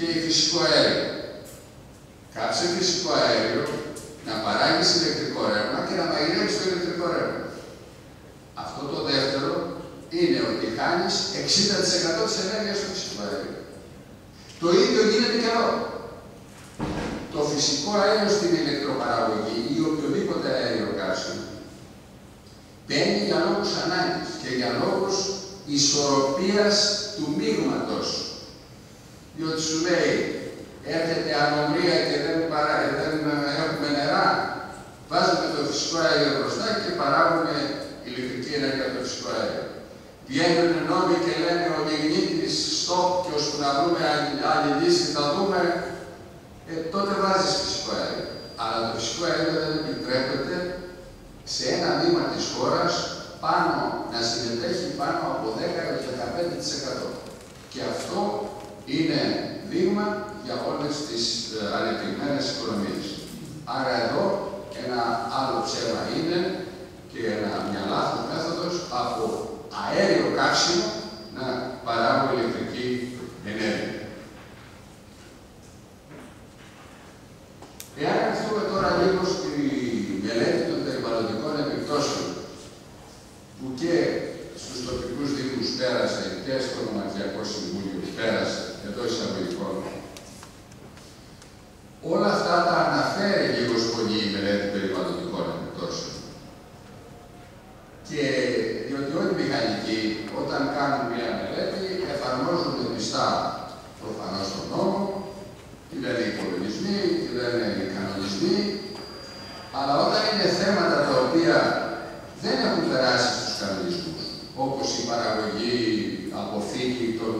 καίει φυσικό αέριο. Κάψε φυσικό αέριο να παράγεις ηλεκτρικό ρεύμα και να μαγειρεύεις το ηλεκτρικό ρεύμα. Αυτό το δεύτερο είναι ότι χάνεις 60% της ενέργειας του φυσικού αέριου. Το ίδιο γίνεται και εδώ. Το φυσικό αέριο στην ηλεκτροπαραγωγή ή οποιοδήποτε αέριο καύσιμο μπαίνει για λόγους ανάγκης και για λόγους ισορροπίας του μείγματος. Διότι σου λέει, έρχεται ανομρία και δεν έχουμε νερά, βάζουμε το φυσικό αέριο μπροστά και παράγουμε ηλεκτρική ενέργεια από το φυσικό αέριο. Βγαίνουν νόμοι και λένε ότι γνήτης, stop και ώσπου να βρούμε άλλη λύση θα δούμε, τότε βάζεις φυσικό αέριο. Αλλά το φυσικό αέριο δεν επιτρέπεται σε ένα τμήμα της χώρας να συμμετέχει πάνω από 10-15%. Και αυτό είναι δείγμα για όλες τις ανεπτυγμένες οικονομίες. Άρα εδώ ένα άλλο ψέμα είναι και μια λάθος μέθοδος από αέριο καύσιμο να παράγω ηλεκτρική ενέργεια. Εάν έρθουμε τώρα λίγο στη μελέτη των περιβαλλοντικών επιπτώσεων, που και στους τοπικούς δήμους πέρασε και στο Νομαρχιακό Συμβούλιο πέρασε, εδώ εισαγωγικών, όλα αυτά τα αναφέρει λίγο πολύ η μελέτη περιβαλλοντικών επιπτώσεων. Και διότι όλοι οι μηχανικοί, όταν κάνουν μια μελέτη, εφαρμόζουν πιστά προφανώς τον νόμο, τι λένε οι υπολογισμοί, τι λένε οι κανονισμοί, αλλά όταν είναι θέματα τα οποία δεν έχουν περάσει στους κανονισμούς, όπως η παραγωγή, αποθήκη των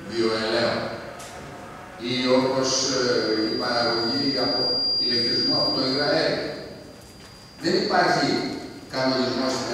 βιοελαίων ή όπως η παραγωγή ηλεκτρισμού από το υγραέριο, δεν υπάρχει κανονισμός στην